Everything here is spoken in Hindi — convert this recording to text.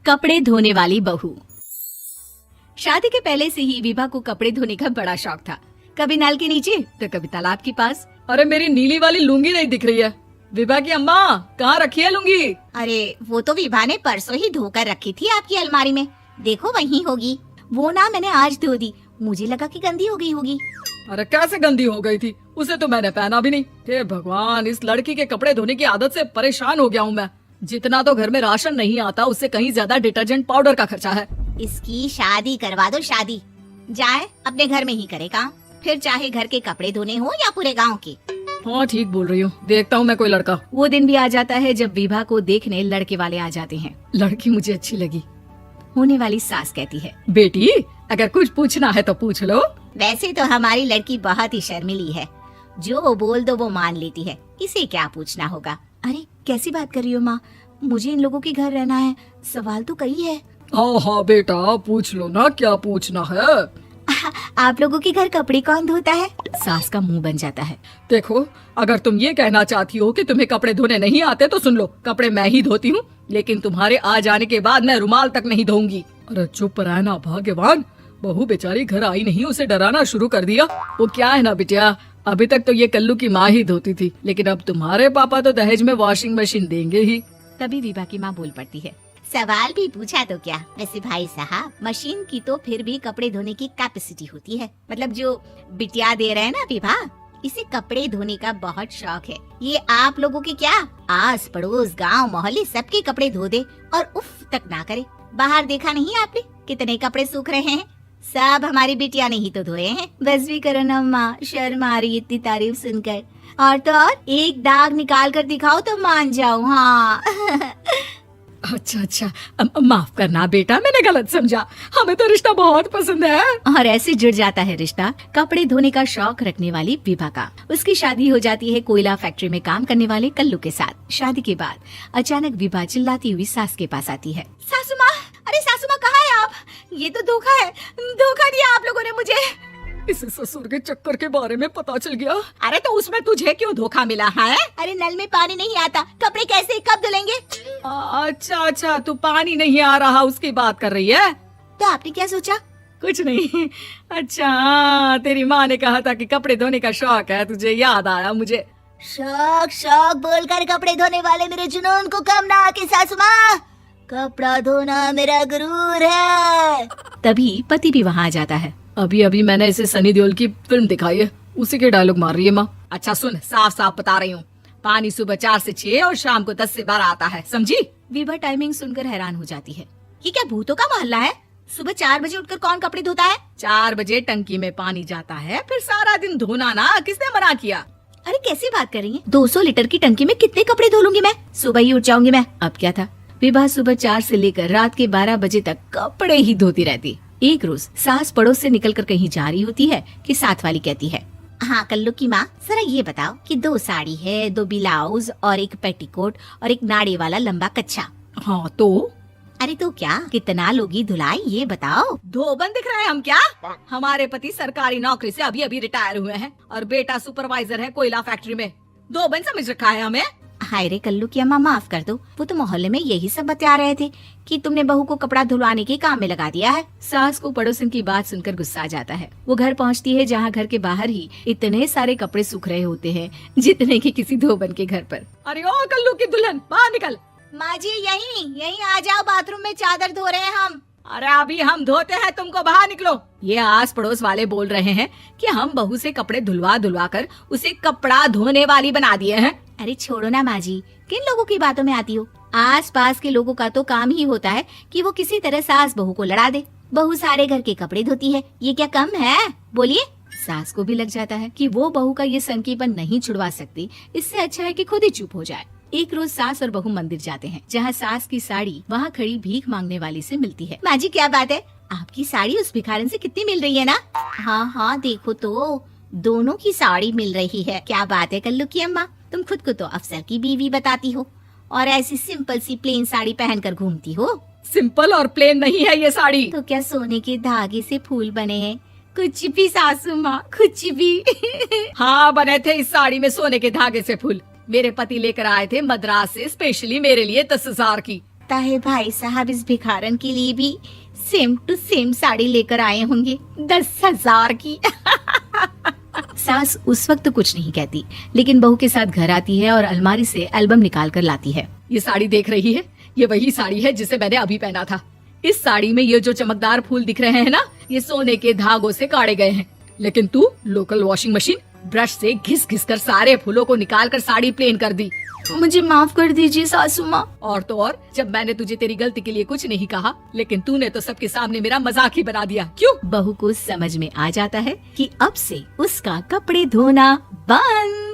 कपड़े धोने वाली बहू। शादी के पहले से ही विभा को कपड़े धोने का बड़ा शौक था। कभी नल के नीचे तो कभी तालाब के पास। अरे मेरी नीली वाली लुंगी नहीं दिख रही है। विभा की अम्मा कहाँ रखी है लुंगी? अरे वो तो विभा ने परसों ही धोकर रखी थी आपकी अलमारी में, देखो वहीं होगी। वो ना मैंने आज धो दी, मुझे लगा कि गंदी हो गई होगी। अरे कैसे गंदी हो गई थी? उसे तो मैंने पहना भी नहीं। हे भगवान, इस लड़की के कपड़े धोने की आदत से परेशान हो गया हूँ मैं। जितना तो घर में राशन नहीं आता उससे कहीं ज्यादा डिटर्जेंट पाउडर का खर्चा है। इसकी शादी करवा दो, शादी जाए अपने घर में ही करे काम, फिर चाहे घर के कपड़े धोने हो या पूरे गांव के। हाँ ठीक बोल रही हूँ, देखता हूँ मैं कोई लड़का। वो दिन भी आ जाता है जब विभा को देखने लड़के वाले आ जाते हैं। लड़की मुझे अच्छी लगी। होने वाली सास कहती है, बेटी अगर कुछ पूछना है तो पूछ लो। वैसे तो हमारी लड़की बहुत ही शर्मीली है, जो बोल दो वो मान लेती है, इसे क्या पूछना होगा। अरे कैसी बात कर रही हो माँ, मुझे इन लोगों के घर रहना है, सवाल तो कई है। हाँ हाँ बेटा पूछ लो ना, क्या पूछना है। आप लोगों के घर कपड़े कौन धोता है? सास का मुंह बन जाता है। देखो अगर तुम ये कहना चाहती हो कि तुम्हें कपड़े धोने नहीं आते तो सुन लो, कपड़े मैं ही धोती हूँ, लेकिन तुम्हारे आ जाने के बाद मैं रुमाल तक नहीं धोऊंगी। अरे चुप रहना भाग्यवान, बहू बेचारी घर आई नहीं, उसे डराना शुरू कर दिया। वो क्या है ना बिटिया, अभी तक तो ये कल्लू की माँ ही धोती थी, लेकिन अब तुम्हारे पापा तो दहेज में वॉशिंग मशीन देंगे ही। तभी विभा की माँ बोल पड़ती है, सवाल भी पूछा तो क्या। वैसे भाई साहब, मशीन की तो फिर भी कपड़े धोने की कैपेसिटी होती है। मतलब जो बिटिया दे रहे हैं ना विभा, इसे कपड़े धोने का बहुत शौक है। ये आप लोगों के क्या, आस पड़ोस गांव मोहल्ले सबके कपड़े धो दे और उफ तक ना करे। बाहर देखा नहीं आपने कितने कपड़े सूख रहे हैं? सब हमारी बिटिया ने ही तो धोए हैं। बस भी करो ना माँ, शर्म आ रही इतनी तारीफ सुनकर। और तो और एक दाग निकाल कर दिखाओ तो मान जाओ। हाँ अच्छा अच्छा, माफ करना बेटा, मैंने गलत समझा। हमें तो रिश्ता बहुत पसंद है। और ऐसे जुड़ जाता है रिश्ता कपड़े धोने का शौक रखने वाली विभा का। उसकी शादी हो जाती है कोयला फैक्ट्री में काम करने वाले कल्लू के साथ। शादी के बाद अचानक विभा चिल्लाती हुई सास के पास आती है। सासू माँ, अरे सासू माँ कहाँ है आप? ये तो धोखा है, धोखा दिया आप लोगों ने मुझे। इस ससुर के चक्कर के बारे में पता चल गया। अरे तो उसमें तुझे क्यों धोखा मिला है? अरे नल में पानी नहीं आता, कपड़े कैसे कब धुलेंगे? अच्छा अच्छा, तू पानी नहीं आ रहा उसकी बात कर रही है? तो आपने क्या सोचा? कुछ नहीं। अच्छा तेरी माँ ने कहा था कि कपड़े धोने का शौक है तुझे, याद आया मुझे। शौक शौक बोलकर कपड़े धोने वाले मेरे जुनून को कम ना आके सासू माँ, कपड़ा धोना मेरा गुरूर है। तभी पति भी वहाँ आ जाता है। अभी अभी मैंने इसे सनी देओल की फिल्म दिखाई है, उसी के डायलॉग मार रही है माँ। अच्छा सुन, साफ साफ बता रही हूँ, पानी सुबह 4 से 6 और शाम को 10 से 12 आता है, समझी? विभा टाइमिंग सुनकर हैरान हो जाती है। ये क्या भूतों का मोहल्ला है? सुबह 4 बजे उठकर कौन कपड़े धोता है? 4 बजे टंकी में पानी जाता है, फिर सारा दिन धोना ना, किसने मना किया? अरे कैसी बात कर रही है? 200 लीटर की टंकी में कितने कपड़े धो लूंगी मैं? सुबह ही उठ जाऊंगी मैं। अब क्या था, विभा सुबह 4 से लेकर रात के 12 बजे तक कपड़े ही धोती रहती। एक रोज सास पड़ोस से निकलकर कहीं जा रही होती है कि साथ वाली कहती है, हाँ कल्लू की माँ, जरा ये बताओ कि 2 साड़ी है, 2 ब्लाउज और एक पेटीकोट और एक नाड़े वाला लंबा कच्छा। हाँ तो? अरे तो क्या, कितना लोगी धुलाई ये बताओ। धोबन दिख रहे हैं हम क्या? हमारे पति सरकारी नौकरी से अभी अभी रिटायर हुए हैं और बेटा सुपरवाइजर है कोयला फैक्ट्री में। धोबन समझ रखा है हमें? हाय रे कल्लू की अम्मा, माफ कर दो, वो तो मोहल्ले में यही सब बता रहे थे कि तुमने बहू को कपड़ा धुलवाने के काम में लगा दिया है। सास को पड़ोसन की बात सुनकर गुस्सा आ जाता है। वो घर पहुंचती है जहां घर के बाहर ही इतने सारे कपड़े सूख रहे होते हैं जितने कि किसी धोबन के घर पर। अरे ओ कल्लू की दुल्हन, बाहर निकल। माँ जी यहीं आ जाओ, बाथरूम में चादर धो रहे हैं हम। अरे अभी हम धोते हैं, तुमको बाहर निकलो। ये आस पड़ोस वाले बोल रहे हैं कि हम बहू से कपड़े धुलवा कर उसे कपड़ा धोने वाली बना दिए हैं। अरे छोड़ो ना माँ जी, किन लोगों की बातों में आती हो? आस पास के लोगों का तो काम ही होता है कि वो किसी तरह सास बहू को लड़ा दे। बहू सारे घर के कपड़े धोती है, ये क्या कम है? बोलिए। सास को भी लग जाता है कि वो बहू का ये सनकीपन नहीं छुड़वा सकती, इससे अच्छा है कि खुद ही चुप हो जाए। एक रोज सास और बहू मंदिर जाते हैं, जहाँ सास की साड़ी वहाँ खड़ी भीख मांगने वाली से मिलती है। माँ जी क्या बात है, आपकी साड़ी उस भिखारन से कितनी मिल रही है ना? हाँ देखो तो, दोनों की साड़ी मिल रही है। क्या बात है कल्लू की अम्मा, तुम खुद को तो अफसर की बीवी बताती हो और ऐसी सिंपल सी प्लेन साड़ी पहनकर घूमती हो। सिंपल और प्लेन नहीं है ये साड़ी। तो क्या सोने के धागे से फूल बने हैं? कुछ भी सासू माँ, कुछ भी। हाँ बने थे इस साड़ी में सोने के धागे से फूल। मेरे पति लेकर आए थे मद्रास से स्पेशली मेरे लिए 10,000 की। लगता है भाई साहब इस भिखारन के लिए भी सेम टू सेम साड़ी लेकर आए होंगे 10,000 की। सास उस वक्त तो कुछ नहीं कहती, लेकिन बहू के साथ घर आती है और अलमारी से एल्बम निकाल कर लाती है। ये साड़ी देख रही है, ये वही साड़ी है जिसे मैंने अभी पहना था। इस साड़ी में ये जो चमकदार फूल दिख रहे हैं ना, ये सोने के धागों से काढ़े गए हैं। लेकिन तू लोकल वॉशिंग मशीन ब्रश से घिस घिस कर सारे फूलों को निकाल कर साड़ी प्लेन कर दी। मुझे माफ कर दीजिए सासू माँ। और तो और, जब मैंने तुझे तेरी गलती के लिए कुछ नहीं कहा, लेकिन तूने तो सबके सामने मेरा मजाक ही बना दिया। क्यों? बहू को समझ में आ जाता है कि अब से उसका कपड़े धोना बंद।